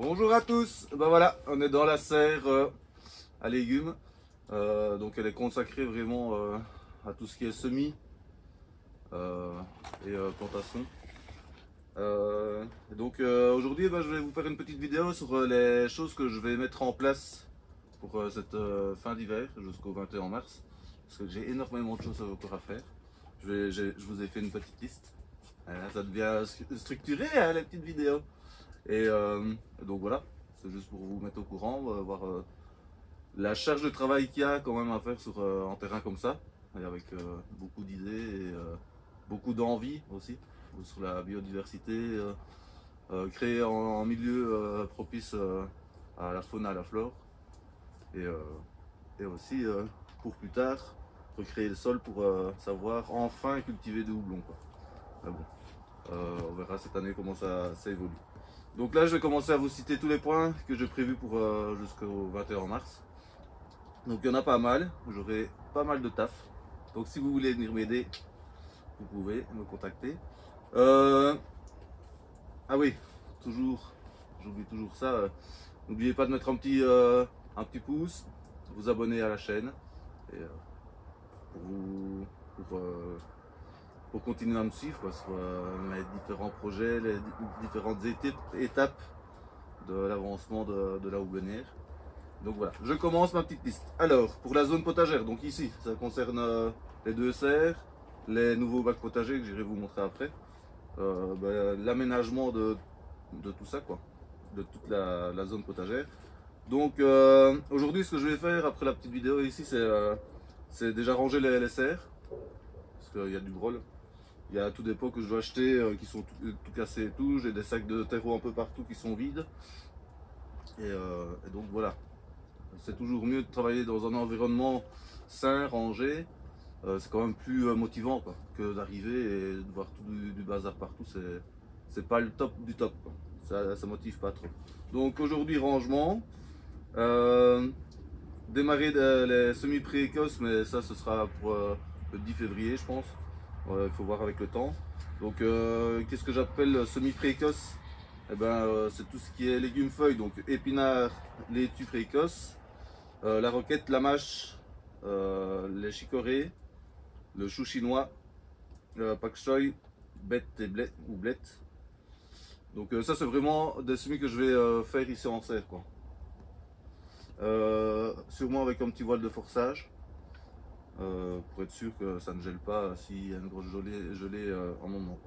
Bonjour à tous, ben voilà, on est dans la serre à légumes, donc elle est consacrée vraiment à tout ce qui est semis et plantation. Aujourd'hui ben, je vais vous faire une petite vidéo sur les choses que je vais mettre en place pour cette fin d'hiver jusqu'au 21 mars, parce que j'ai énormément de choses encore à faire. Je vous ai fait une petite liste, ça devient structuré hein, les petites vidéos. Et donc voilà, c'est juste pour vous mettre au courant, voir la charge de travail qu'il y a quand même à faire sur un terrain comme ça, et avec beaucoup d'idées et beaucoup d'envie aussi, sur la biodiversité, créer en milieu propice à la faune, à la flore, et aussi pour plus tard, recréer le sol pour savoir enfin cultiver des houblons, quoi. Mais bon, on verra cette année comment ça évolue. Donc là, je vais commencer à vous citer tous les points que j'ai prévus pour jusqu'au 21 mars. Donc il y en a pas mal, j'aurai pas mal de taf. Donc si vous voulez venir m'aider, vous pouvez me contacter. Ah oui, toujours, j'oublie toujours ça. N'oubliez pas de mettre un petit pouce, vous abonner à la chaîne et pour vous, pour continuer à me suivre quoi, sur mes différents projets, les différentes étapes de l'avancement de la houblonnière. Donc voilà, je commence ma petite liste. Alors, pour la zone potagère, donc ici, ça concerne les deux serres, les nouveaux bacs potagers que j'irai vous montrer après, l'aménagement de tout ça, quoi, de toute la zone potagère. Donc aujourd'hui, ce que je vais faire après la petite vidéo ici, c'est déjà ranger les serres, parce qu'il y a du brol. Il y a tout des pots que je dois acheter qui sont tout cassés et tout. J'ai des sacs de terreau un peu partout qui sont vides. Et donc voilà. C'est toujours mieux de travailler dans un environnement sain, rangé. C'est quand même plus motivant quoi, que d'arriver et de voir tout du bazar partout. C'est pas le top du top, quoi. Ça motive pas trop. Donc aujourd'hui, rangement. Démarrer les semis précoces, mais ça ce sera pour le 10 février, je pense. Il faut voir avec le temps. Donc qu'est-ce que j'appelle semi-précoce? Eh ben, c'est tout ce qui est légumes feuilles, donc épinards, laitue précoce, la roquette, la mâche, les chicorées, le chou chinois, pak choy, bête et blette ou blette. Donc ça c'est vraiment des semis que je vais faire ici en serre, quoi. Sûrement avec un petit voile de forçage. Pour être sûr que ça ne gèle pas s'il y a une grosse gelée en moment.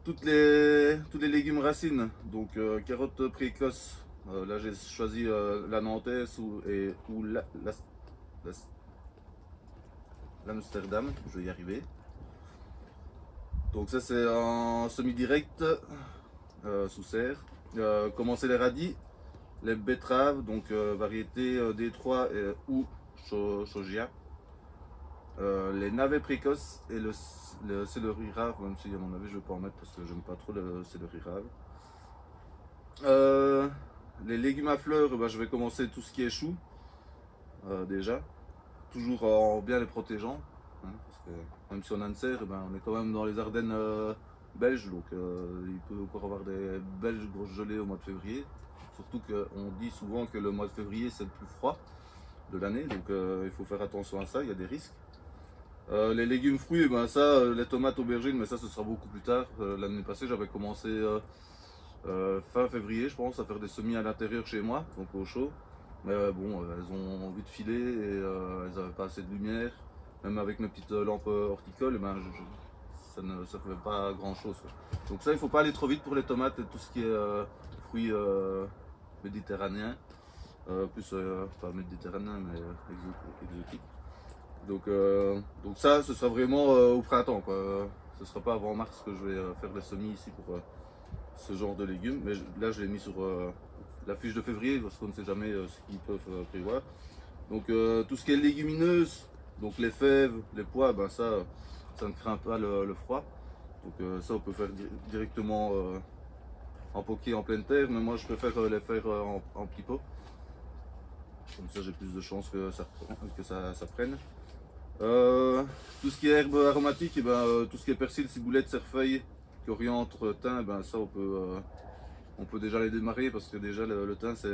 Tous les légumes racines, donc carottes précoces, là j'ai choisi la nantaise ou l'Amsterdam, je vais y arriver. Donc ça c'est en semi-direct, sous serre. Commencer les radis, les betteraves, donc variété D3 ou Chogia. Les navets précoces et le céleri rave, même si à mon avis je ne vais pas en mettre parce que j'aime pas trop le céleri rave. Les légumes à fleurs, je vais commencer tout ce qui est chou déjà, toujours en bien les protégeant, hein, parce que même si on a une serre, on est quand même dans les Ardennes belges, donc il peut encore avoir des belles grosses gelées au mois de février. Surtout qu'on dit souvent que le mois de février c'est le plus froid de l'année, donc il faut faire attention à ça, il y a des risques. Les légumes fruits, les tomates, aubergines, mais ça ce sera beaucoup plus tard. L'année passée j'avais commencé fin février je pense à faire des semis à l'intérieur chez moi, donc au chaud. Mais bon, elles ont envie de filer et elles n'avaient pas assez de lumière. Même avec mes petites lampes horticoles, ça ne servait pas à grand chose, quoi. Donc ça il ne faut pas aller trop vite pour les tomates et tout ce qui est fruits méditerranéens. Plus pas méditerranéen mais exotique. Donc ça ce sera vraiment au printemps, quoi. Ce sera pas avant mars que je vais faire les semis ici pour ce genre de légumes, mais là je l'ai mis sur la fiche de février parce qu'on ne sait jamais ce qu'ils peuvent prévoir. Donc tout ce qui est légumineuse, donc les fèves, les pois, ça ne craint pas le froid. Donc ça on peut faire directement en poké en pleine terre, mais moi je préfère les faire en petits pots. Comme ça j'ai plus de chances que ça prenne. Tout ce qui est herbes aromatiques, tout ce qui est persil, ciboulette, cerfeuil, coriandre, thym, ça on peut on peut déjà les démarrer parce que déjà le thym c'est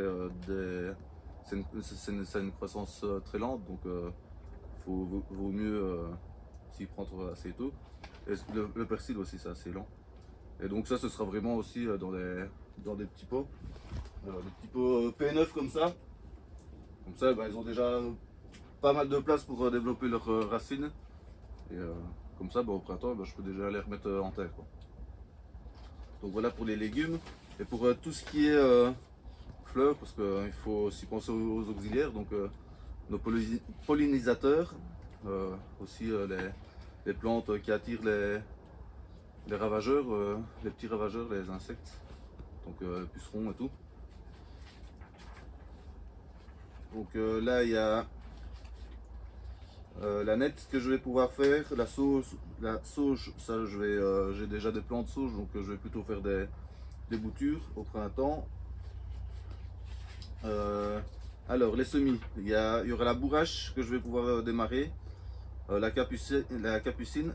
une croissance très lente, donc vaut mieux s'y prendre assez tôt. Et le persil aussi c'est assez lent. Et donc ça ce sera vraiment aussi dans des petits pots. Des petits pots P9 comme ça. Comme ça ils ont déjà pas mal de place pour développer leurs racines. Et comme ça au printemps je peux déjà les remettre en terre, quoi. Donc voilà pour les légumes. Et pour tout ce qui est fleurs, parce qu'il faut aussi penser aux auxiliaires, donc nos pollinisateurs, aussi les plantes qui attirent les ravageurs, les petits ravageurs, les insectes, donc pucerons et tout. Donc là il y a la nette que je vais pouvoir faire, la sauge, ça j'ai déjà des plants de sauge, donc je vais plutôt faire des boutures au printemps. Alors les semis, il y aura la bourrache que je vais pouvoir démarrer, la capucine,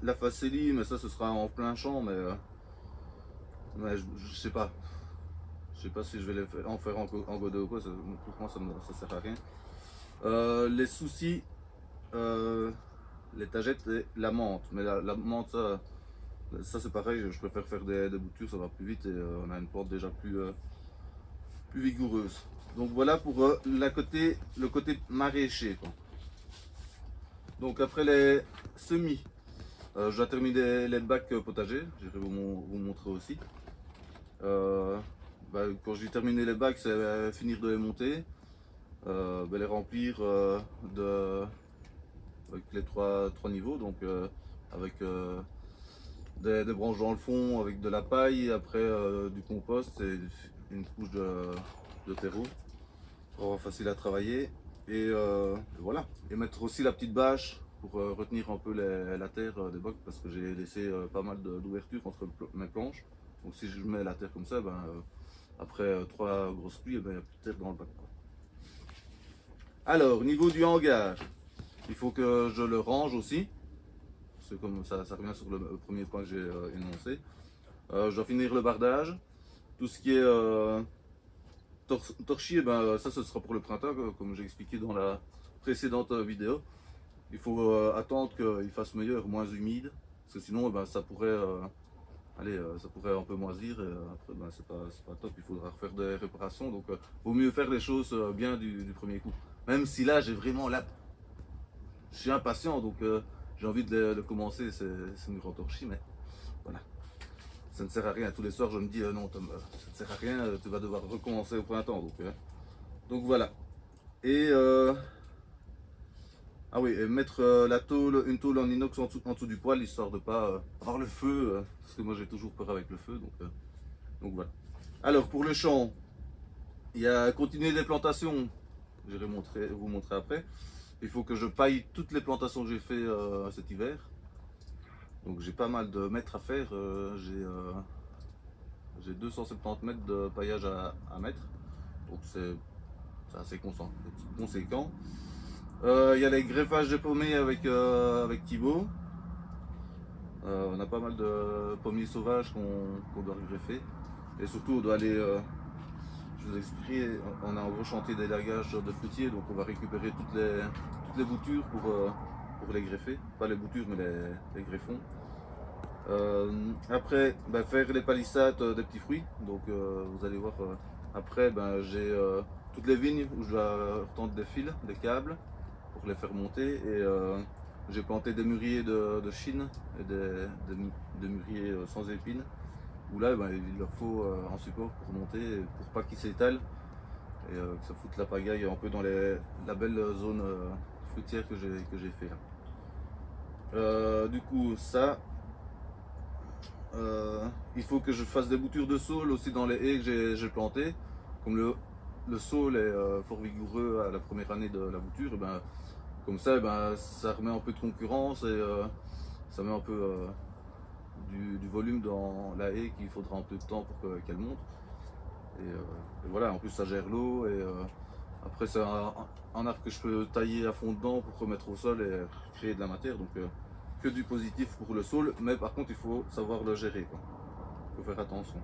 la facélie, mais ça ce sera en plein champ, mais je sais pas. Je sais pas si je vais en faire en godet ou quoi, pour moi ça sert à rien. Les soucis, les tagettes et la menthe, mais la menthe ça c'est pareil, je préfère faire des boutures, ça va plus vite et on a une plante déjà plus vigoureuse. Donc voilà pour le côté maraîcher, quoi. Donc après les semis, je dois terminer les bacs potagers, je vais vous montrer aussi. Quand j'ai terminé les bacs, c'est finir de les monter, les remplir avec les trois niveaux, donc avec des branches dans le fond, avec de la paille, après du compost et une couche de terreau pour facile à travailler. Et voilà, et mettre aussi la petite bâche pour retenir un peu la terre des bacs, parce que j'ai laissé pas mal d'ouverture entre mes planches. Donc si je mets la terre comme ça, après 3 grosses pluies, il n'y a plus de terre dans le bac, quoi. Alors niveau du hangar, il faut que je le range aussi. C'est comme ça revient sur le premier point que j'ai énoncé. Je dois finir le bardage. Tout ce qui est torchis, ça ce sera pour le printemps, comme j'ai expliqué dans la précédente vidéo. Il faut attendre qu'il fasse meilleur, moins humide, parce que sinon ça pourrait ça pourrait un peu moisir et après c'est pas top, il faudra refaire des réparations. Donc vaut mieux faire les choses bien du premier coup. Même si là j'ai vraiment je suis impatient, donc j'ai envie de commencer ces murs en torchis, mais voilà. Ça ne sert à rien. Tous les soirs, je me dis non, Tom, ça ne sert à rien, tu vas devoir recommencer au printemps. Donc voilà. Et ah oui, et mettre une tôle en inox en dessous du poêle, histoire de ne pas avoir le feu, parce que moi j'ai toujours peur avec le feu. Donc voilà. Alors pour le champ, il y a continuer les plantations. Je vais vous montrer après. Il faut que je paille toutes les plantations que j'ai fait cet hiver. Donc j'ai pas mal de mètres à faire, j'ai 270 mètres de paillage à mettre, donc c'est assez conséquent. Il y a les greffages de pommiers avec Thibaut. On a pas mal de pommiers sauvages qu'on doit greffer. Et surtout on doit aller, je vous expliquerai, on a un gros chantier d'élagage de fruitiers, donc on va récupérer toutes les boutures pour les greffer, pas les boutures mais les greffons. Après faire les palissades des petits fruits, donc vous allez voir après j'ai toutes les vignes où je dois tendre des fils, des câbles pour les faire monter, et j'ai planté des mûriers de Chine et des mûriers sans épines, où là il leur faut un support pour monter, pour pas qu'ils s'étalent et que ça foute la pagaille un peu dans la belle zone fruitière que j'ai fait là. Du coup ça, il faut que je fasse des boutures de saule aussi dans les haies que j'ai plantées. Comme le saule est fort vigoureux à la première année de la bouture, comme ça, ça remet un peu de concurrence et ça met un peu du volume dans la haie qu'il faudra un peu de temps pour qu'elle monte. Et voilà, en plus ça gère l'eau et après c'est un arbre que je peux tailler à fond dedans pour remettre au sol et créer de la matière. Donc que du positif pour le saule, mais par contre il faut savoir le gérer, quoi. Il faut faire attention.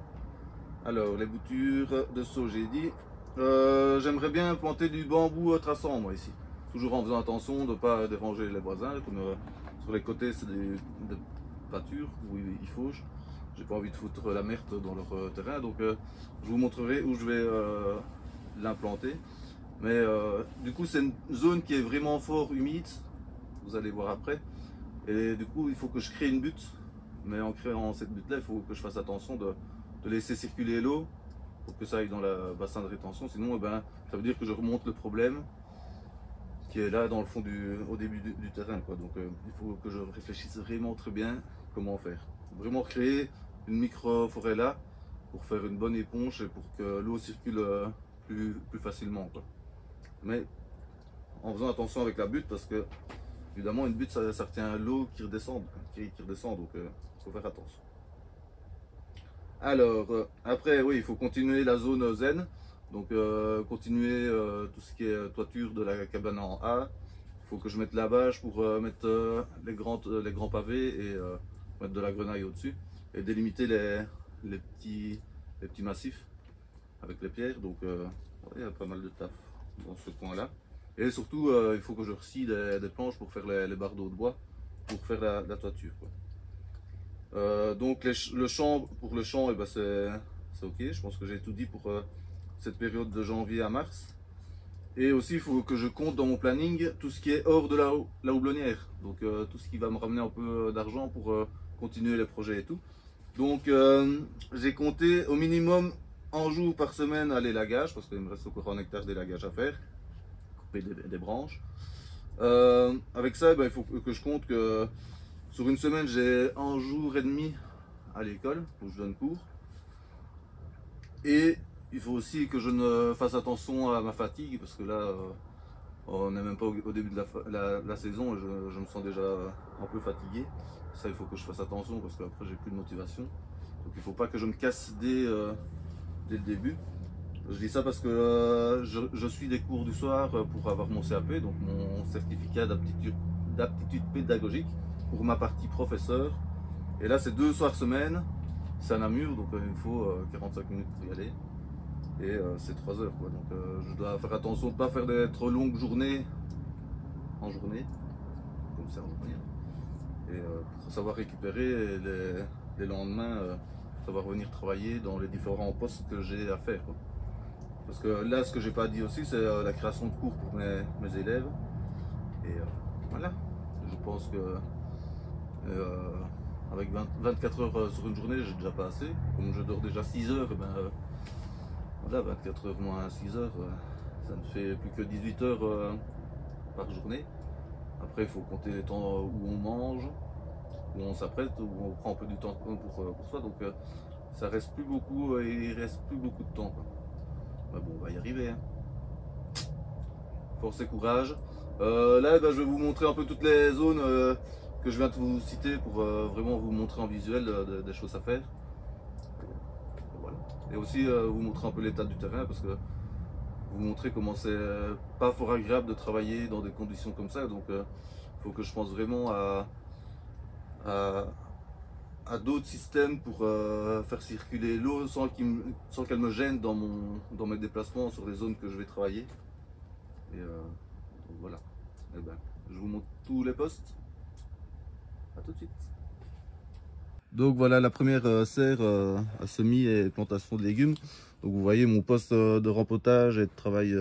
Alors, les boutures de saut, j'ai dit. J'aimerais bien planter du bambou traçant, moi, ici. Toujours en faisant attention de ne pas déranger les voisins. Comme sur les côtés, c'est des pâtures où ils fauchent. J'ai pas envie de foutre la merde dans leur terrain. Donc, je vous montrerai où je vais l'implanter. Mais du coup, c'est une zone qui est vraiment fort humide. Vous allez voir après. Et du coup, il faut que je crée une butte. Mais en créant cette butte-là, il faut que je fasse attention de laisser circuler l'eau pour que ça aille dans le bassin de rétention. Sinon, eh ben, ça veut dire que je remonte le problème qui est là dans le fond au début du terrain, quoi. Donc, il faut que je réfléchisse vraiment très bien comment faire. Vraiment créer une micro-forêt là pour faire une bonne éponge et pour que l'eau circule plus facilement, quoi. Mais en faisant attention avec la butte parce que évidemment une butte ça retient l'eau qui redescend, donc il faut faire attention. Alors après oui, il faut continuer la zone zen, donc continuer tout ce qui est toiture de la cabane en A. Il faut que je mette la bâche pour mettre les grands pavés et mettre de la grenaille au-dessus et délimiter les petits massifs avec les pierres. Donc il y a pas mal de taf dans ce coin là. Et surtout, il faut que je rescie des planches pour faire les bardeaux de bois, pour faire la toiture, quoi. Donc pour le champ, eh ben, c'est ok. Je pense que j'ai tout dit pour cette période de janvier à mars. Et aussi, il faut que je compte dans mon planning tout ce qui est hors de la houblonnière. Donc tout ce qui va me ramener un peu d'argent pour continuer les projets et tout. Donc j'ai compté au minimum un jour par semaine à l'élagage, parce qu'il me reste encore 1 hectare d'élagage à faire. Des branches. Avec ça, ben, il faut que je compte que sur une semaine, j'ai 1 jour et demi à l'école où je donne cours. Et il faut aussi que je ne fasse attention à ma fatigue parce que là, on n'est même pas au début de la saison et je me sens déjà un peu fatigué. Ça, il faut que je fasse attention parce qu'après, j'ai plus de motivation. Donc, il ne faut pas que je me casse dès le début. Je dis ça parce que je suis des cours du soir pour avoir mon CAP, donc mon certificat d'aptitude pédagogique pour ma partie professeur. Et là, c'est 2 soirs semaine, c'est à Namur, donc il me faut 45 minutes pour y aller. Et c'est 3 heures, quoi. Donc je dois faire attention de ne pas faire des trop longues journées en journée, comme c'est en journée. Et pour savoir récupérer les lendemains, savoir venir travailler dans les différents postes que j'ai à faire, quoi. Parce que là, ce que j'ai pas dit aussi, c'est la création de cours pour mes élèves. Et voilà, je pense que avec 24 heures sur une journée, j'ai déjà pas assez. Comme je dors déjà 6 heures, ben, voilà, 24 heures moins 6 heures, ça ne fait plus que 18 heures par journée. Après, il faut compter les temps où on mange, où on s'apprête, où on prend un peu du temps pour soi. Donc ça reste plus beaucoup et il reste plus beaucoup de temps, quoi. Bah bon, on va y arriver, hein. Force et courage. Là, bah, je vais vous montrer un peu toutes les zones que je viens de vous citer pour vraiment vous montrer en visuel des choses à faire. Voilà. Et aussi vous montrer un peu l'état du terrain parce que vous montrer comment c'est pas fort agréable de travailler dans des conditions comme ça. Donc il faut que je pense vraiment à d'autres systèmes pour faire circuler l'eau sans qu'elle me gêne dans mes déplacements sur les zones que je vais travailler. Et donc voilà. Et ben, je vous montre tous les postes. A tout de suite. Donc voilà la première serre à semis et plantation de légumes. Donc vous voyez mon poste de rempotage et de travail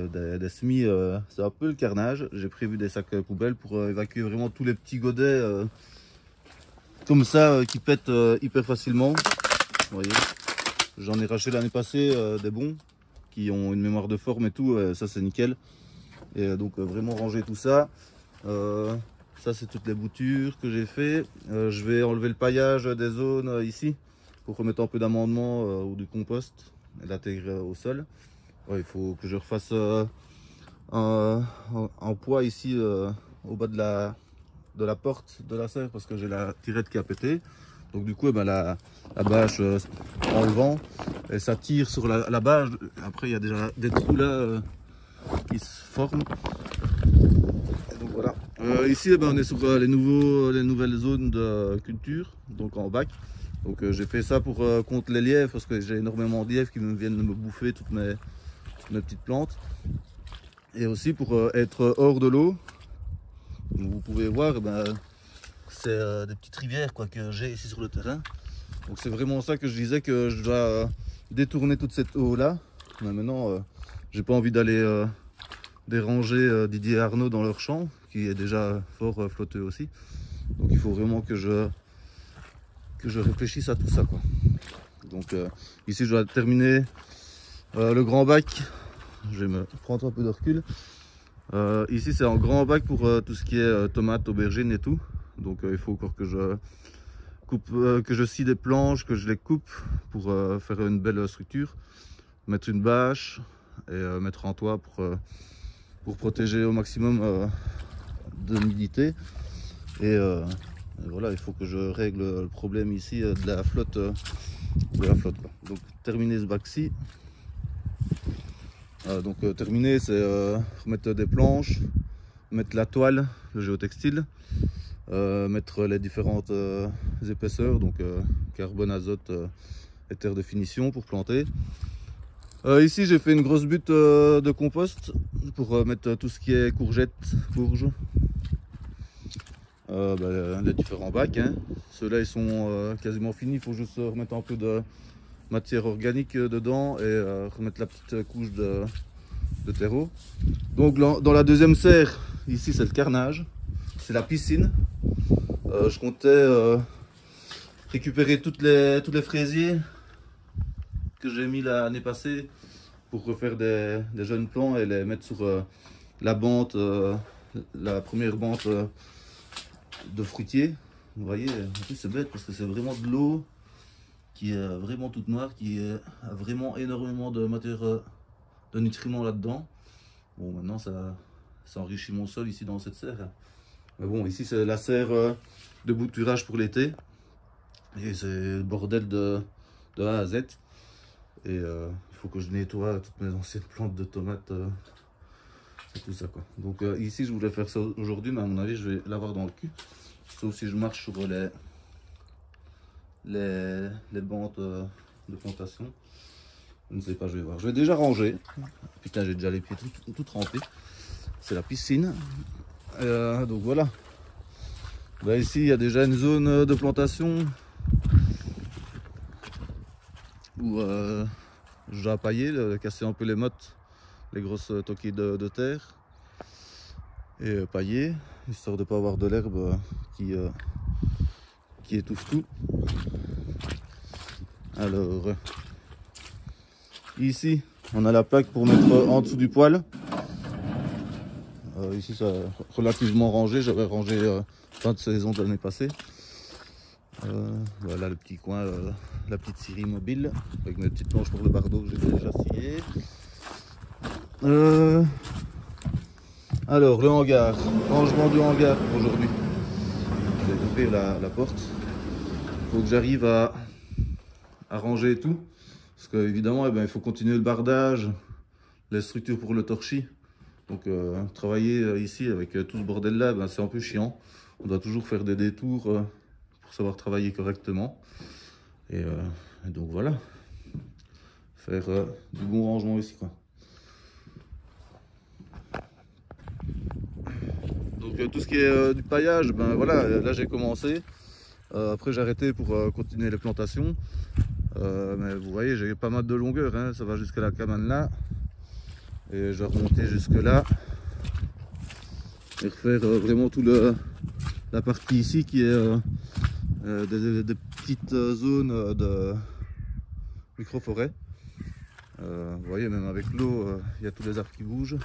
des semis, c'est un peu le carnage. J'ai prévu des sacs poubelles pour évacuer vraiment tous les petits godets comme ça qui pètent hyper facilement. Vous voyez, j'en ai racheté l'année passée des bons qui ont une mémoire de forme et tout, ça c'est nickel. Et donc vraiment ranger tout ça. Ça c'est toutes les boutures que j'ai fait. Je vais enlever le paillage des zones ici pour remettre un peu d'amendement ou du compost et l'intégrer au sol. Ouais, il faut que je refasse un poids ici au bas de la porte de la serre parce que j'ai la tirette qui a pété. Donc du coup, eh ben, la bâche en levant et ça tire sur la bâche. Après, il y a déjà des trous là qui se forment. Et donc voilà. Ici, eh ben, on est sur les nouvelles zones de culture, donc en bac. Donc j'ai fait ça pour contre les lièvres, parce que j'ai énormément de lièvres qui viennent me bouffer toutes mes petites plantes. Et aussi pour être hors de l'eau. Vous pouvez voir, c'est des petites rivières quoi, que j'ai ici sur le terrain. Donc c'est vraiment ça que je disais, que je dois détourner toute cette eau là. Mais maintenant j'ai pas envie d'aller déranger Didier et Arnaud dans leur champ, qui est déjà fort flotteux aussi. Donc il faut vraiment que je réfléchisse à tout ça quoi. Donc ici je dois terminer le grand bac. Je vais me prendre un peu de recul. Ici c'est un grand bac pour tout ce qui est tomates, aubergines et tout. Donc il faut encore que je coupe, que je scie des planches, que je les coupe pour faire une belle structure, mettre une bâche et mettre un toit pour protéger au maximum de l'humidité. Et voilà, il faut que je règle le problème ici de la flotte, quoi. Donc terminer ce bac-ci. Donc terminer, c'est remettre des planches, mettre la toile, le géotextile, mettre les différentes épaisseurs, donc carbone, azote et terre de finition pour planter. Ici j'ai fait une grosse butte de compost pour mettre tout ce qui est courgettes, courges, les différents bacs, hein. Ceux-là ils sont quasiment finis, il faut juste remettre un peu de matière organique dedans et remettre la petite couche de terreau. Donc dans la deuxième serre, ici c'est le carnage, c'est la piscine. Je comptais récupérer tous les fraisiers que j'ai mis l'année passée pour refaire des jeunes plants et les mettre sur la bande, la première bande de fruitiers. Vous voyez, en plus c'est bête parce que c'est vraiment de l'eau qui est vraiment toute noire, qui a vraiment énormément de matière, de nutriments là-dedans. Bon, maintenant ça enrichit mon sol ici dans cette serre. Mais bon, ici c'est la serre de bouturage pour l'été. Et c'est le bordel de A à Z. Et il faut que je nettoie toutes mes anciennes plantes de tomates et tout ça quoi. Donc ici je voulais faire ça aujourd'hui, mais à mon avis je vais l'avoir dans le cul. Sauf si je marche sur les bandes de plantation. Je ne sais pas, je vais voir. Je vais déjà ranger. Putain, j'ai déjà les pieds tout trempés. C'est la piscine. Donc voilà. Ici, il y a déjà une zone de plantation où j'ai paillé, casser un peu les mottes, les grosses toquilles de terre. Et pailler, histoire de ne pas avoir de l'herbe qui étouffe tout. Alors, ici, on a la plaque pour mettre en dessous du poêle. Ici, c'est relativement rangé. J'avais rangé fin de saison de l'année passée. Voilà le petit coin, la petite scierie mobile, avec mes petites planches pour le bardeau que j'ai déjà scié. Alors, le hangar, rangement du hangar pour aujourd'hui. Je vais ouvrir la porte. Il faut que j'arrive à ranger tout. Parce qu'évidemment, il faut continuer le bardage, les structures pour le torchis. Donc, travailler ici avec tout ce bordel-là, c'est un peu chiant. On doit toujours faire des détours pour savoir travailler correctement. Et donc voilà. Faire du bon rangement ici, quoi. Donc tout ce qui est du paillage, voilà, là j'ai commencé. Après j'ai arrêté pour continuer les plantations. Mais vous voyez, j'ai pas mal de longueur, hein. Ça va jusqu'à la cabane là. Et je vais remonter jusque là. Et refaire vraiment tout la partie ici qui est des petites zones de micro-forêt. Vous voyez, même avec l'eau, il y a tous les arbres qui bougent.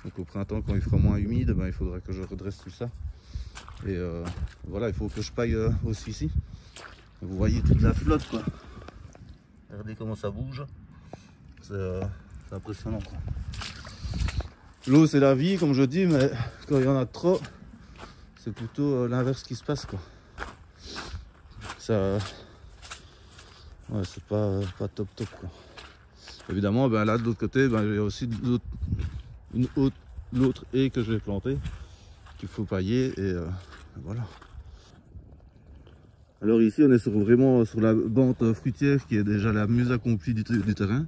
Donc au printemps, quand il fera moins humide, il faudra que je redresse tout ça. Et voilà, il faut que je paille aussi ici. Vous voyez toute la flotte, quoi. Regardez comment ça bouge. C'est impressionnant, quoi. L'eau, c'est la vie, comme je dis, mais quand il y en a trop, c'est plutôt l'inverse qui se passe, quoi. Ça, ouais, c'est pas top, quoi. Évidemment, là de l'autre côté, il y a aussi l'autre haie que je vais planter, qu'il faut pailler, et voilà. Alors ici, on est vraiment sur la bande fruitière qui est déjà la mieux accomplie du terrain.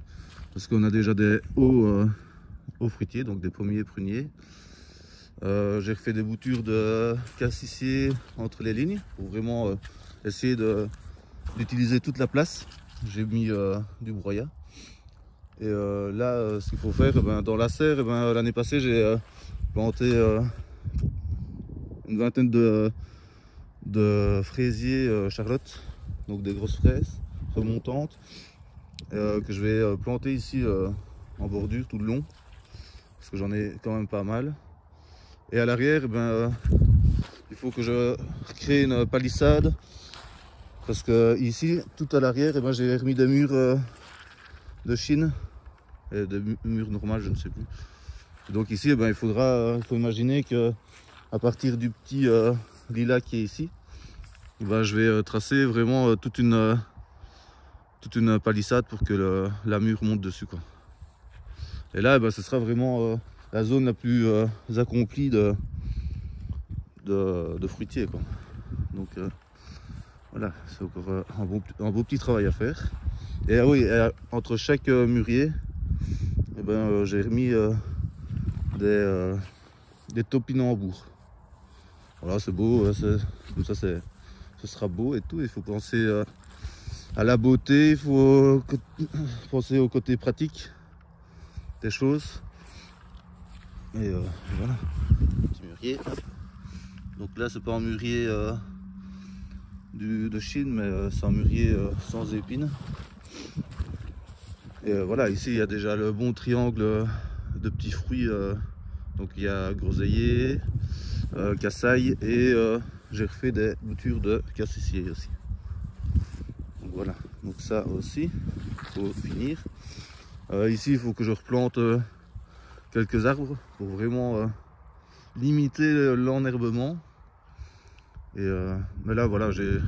Parce qu'on a déjà des hauts fruitiers, donc des premiers pruniers. J'ai refait des boutures de cassissier entre les lignes pour vraiment essayer d'utiliser toute la place. J'ai mis du broyat. Et là, ce qu'il faut faire, dans la serre, l'année passée, j'ai planté une vingtaine de fraisiers Charlotte, donc des grosses fraises remontantes, que je vais planter ici en bordure tout le long, parce que j'en ai quand même pas mal. Et à l'arrière, il faut que je crée une palissade, parce que ici, tout à l'arrière, j'ai remis des murs de Chine, et des murs normaux, je ne sais plus. Donc ici, il faut imaginer que à partir du petit lilas qui est ici, je vais tracer vraiment toute une palissade pour que la mûre monte dessus, quoi. Et là, ce sera vraiment la zone la plus accomplie de fruitier, quoi. Donc voilà, c'est encore un beau petit travail à faire. Et oui, entre chaque mûrier, j'ai remis des topinambours. Voilà, c'est beau, tout ça, ce sera beau et tout. Il faut penser à la beauté, il faut penser au côté pratique des choses. Et voilà, petit mûrier. Donc là, c'est pas un mûrier de Chine, mais c'est un mûrier sans épines. Et voilà, ici il y a déjà le bon triangle de petits fruits. Donc il y a groseillier, cassaille et j'ai refait des boutures de cassissier aussi. Donc voilà, donc ça aussi, il faut finir. Ici, il faut que je replante quelques arbres pour vraiment limiter l'enherbement. Et mais là, voilà, j'ai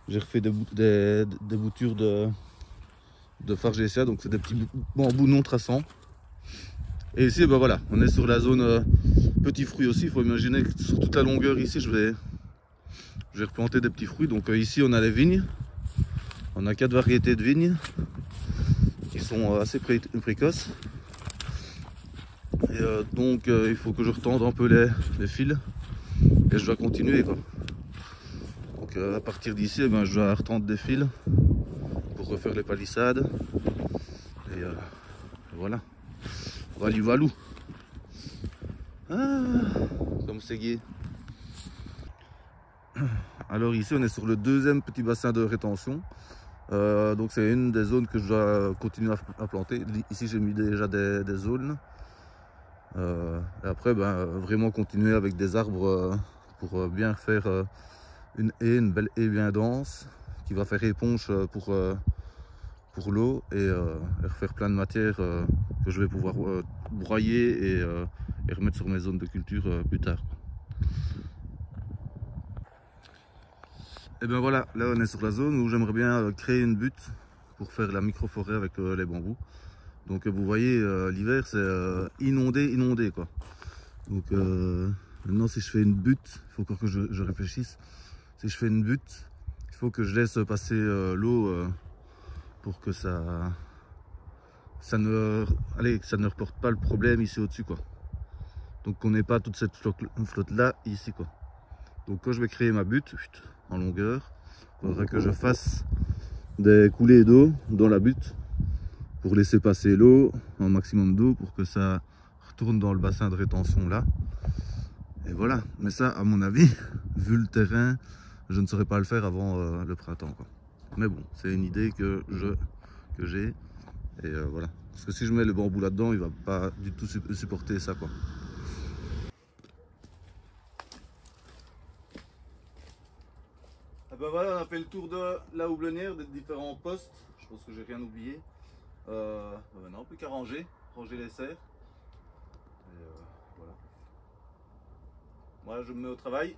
refait des boutures de Fargesia, donc c'est des petits bambous non traçants. Et ici, voilà, on est sur la zone petits fruits aussi. Il faut imaginer que sur toute la longueur ici, je vais replanter des petits fruits. Donc ici, on a les vignes. On a 4 variétés de vignes qui sont assez précoces. Et donc il faut que je retende un peu les fils et je dois continuer, quoi. Donc à partir d'ici, je dois retendre des fils pour refaire les palissades. Et voilà, valou valou. Ah, comme c'est gai. Alors ici, on est sur le deuxième petit bassin de rétention. Donc c'est une des zones que je dois continuer à planter. Ici, j'ai mis déjà des zones. Et après, vraiment continuer avec des arbres pour bien faire une belle haie bien dense qui va faire éponge pour l'eau et refaire plein de matière que je vais pouvoir broyer et remettre sur mes zones de culture plus tard. Et ben voilà, là on est sur la zone où j'aimerais bien créer une butte pour faire la micro-forêt avec les bambous. Donc vous voyez, l'hiver c'est inondé quoi. Donc maintenant si je fais une butte, il faut encore que je réfléchisse. Si je fais une butte, il faut que je laisse passer l'eau pour que ça ne reporte pas le problème ici au-dessus, quoi. Donc qu'on n'ait pas toute cette flotte là ici, quoi. Donc quand je vais créer ma butte en longueur, il faudra que je fasse des coulées d'eau dans la butte pour laisser passer l'eau, un maximum d'eau pour que ça retourne dans le bassin de rétention là. Et voilà, mais ça à mon avis, vu le terrain, je ne saurais pas le faire avant le printemps, quoi. Mais bon, c'est une idée que j'ai. Et voilà. Parce que si je mets le bambou là-dedans, il va pas du tout supporter ça, quoi. Et ben voilà, on a fait le tour de la houblonnière, des différents postes. Je pense que j'ai rien oublié. Maintenant, plus qu'à ranger les serres. Et voilà. Moi, je me mets au travail.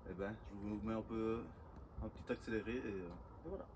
Et je vous mets un petit accéléré et voilà.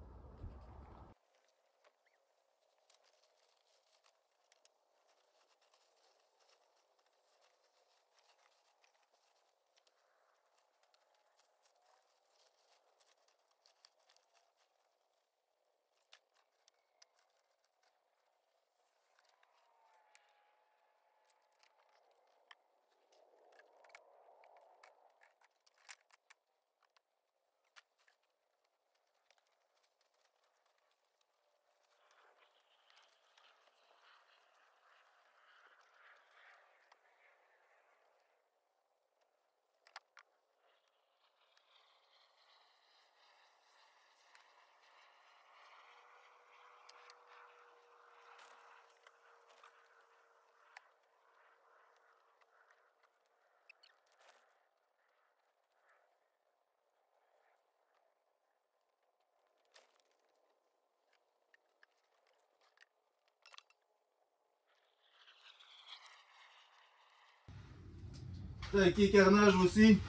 Avec les carnages aussi.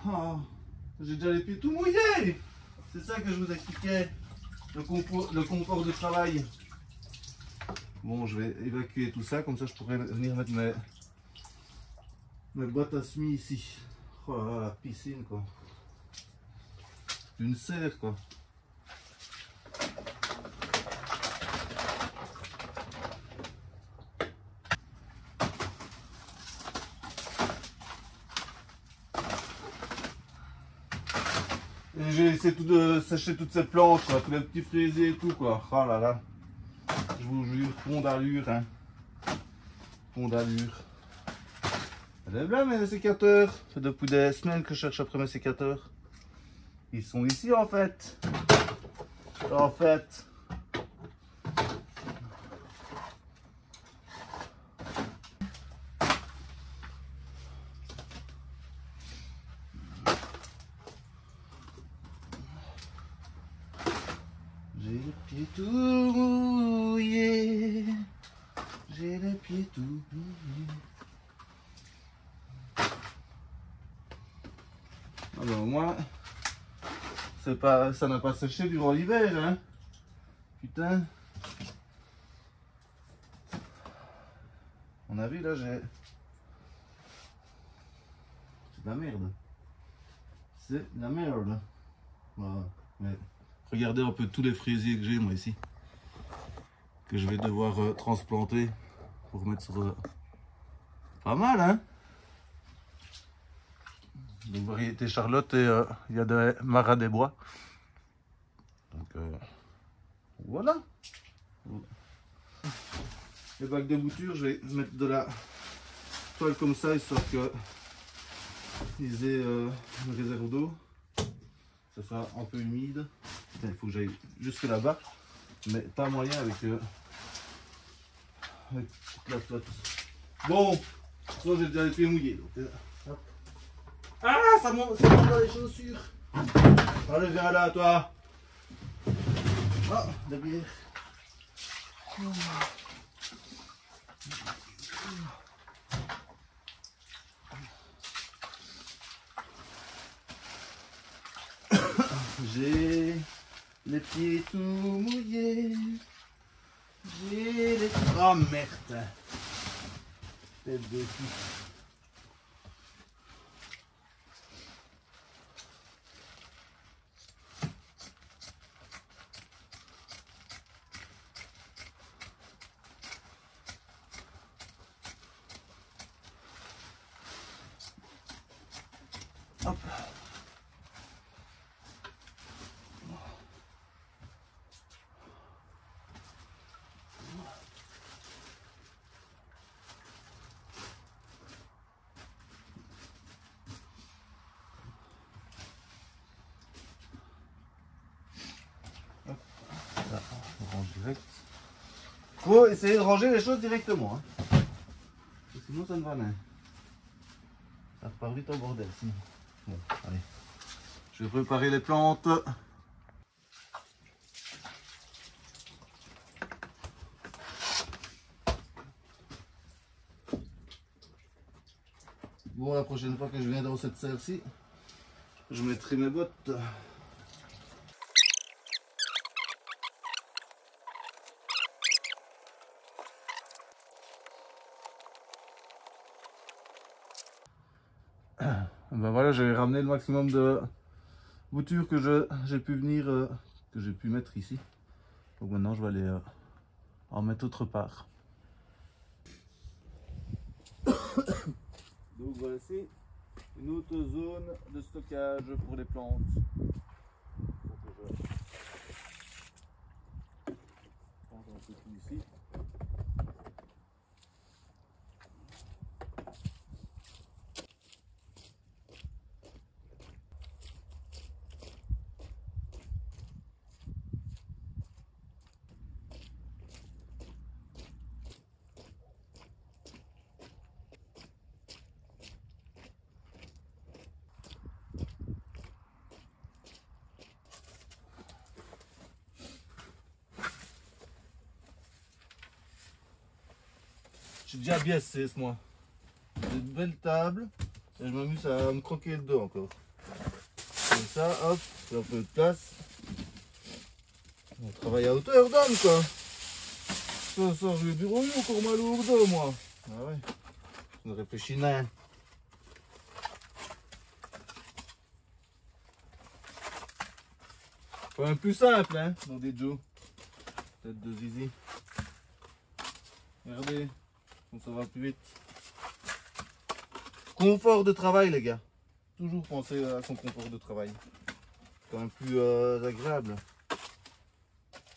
Oh, j'ai déjà les pieds tout mouillés. C'est ça que je vous expliquais. Le confort de travail. Bon, je vais évacuer tout ça, comme ça je pourrais venir mettre mes boîtes à semis ici. Oh là là, la piscine quoi. Une serre quoi. Et j'ai laissé tout de sécher toutes ces plantes, quoi, tous les petits fraisiers et tout quoi. Oh là là. Je vous jure, fond d'allure, hein. Fond d'allure. Elle est là mes sécateurs. Ça fait depuis des semaines que je cherche après mes sécateurs. Ils sont ici en fait. En fait. J'ai les pieds tout mouillés. J'ai les pieds tout mouillés. Ah ben au moins, c'est pas, ça n'a pas séché durant l'hiver, hein. Putain. On a vu là, c'est de la merde. C'est de la merde. Voilà. Mais regardez un peu tous les fraisiers que j'ai moi ici. Que je vais devoir transplanter pour mettre sur... Pas mal, hein. Donc variété Charlotte et il y a des maras des bois. Donc voilà. Les bacs de bouture, je vais mettre de la toile comme ça histoire que ils aient une réserve d'eau. Ça soit un peu humide. Putain, il faut que j'aille jusque là-bas, mais pas moyen avec la toile. Bon, soit j'ai déjà les pieds mouillés. Donc, hop. Ah, ça monte dans les chaussures. Allez, viens là, toi. Ah, la bière. J'ai les pieds tout mouillés. J'ai les... Oh merde. Tête de cul. Hop. Là, on range direct. Faut essayer de ranger les choses directement. Hein. Sinon ça ne va rien. Ça repart vite au bordel sinon. Bon, allez. Je vais préparer les plantes. Bon, la prochaine fois que je viens dans cette serre-ci, je mettrai mes bottes. Ben voilà, j'ai ramené le maximum de boutures que j'ai pu venir, que j'ai pu mettre ici. Donc maintenant, je vais aller en mettre autre part. Donc voici une autre zone de stockage pour les plantes. Donc je prends un peu tout ici. Je suis déjà biaisé ce mois. belle table et je m'amuse à me croquer dedans encore. Comme ça, hop, j'ai un peu de place. On travaille à hauteur d'homme quoi. Ça sort du bureau, encore mal au dos moi. Ah ouais, je ne réfléchis rien. Quand même plus simple hein, dans des Joe. Tête de zizi. Regardez, comme ça va plus vite. Confort de travail les gars. Toujours penser à son confort de travail. C'est quand même plus agréable.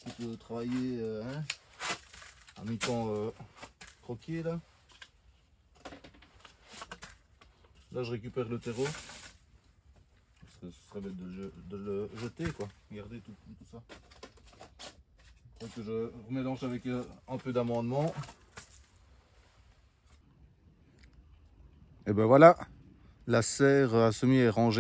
Tu peux travailler hein, en mi-temps croquier là. Là je récupère le terreau. Parce que ce serait bête de le jeter quoi. Regardez tout ça. Donc je remélange avec un peu d'amendement. Et ben voilà, la serre à semis est rangée.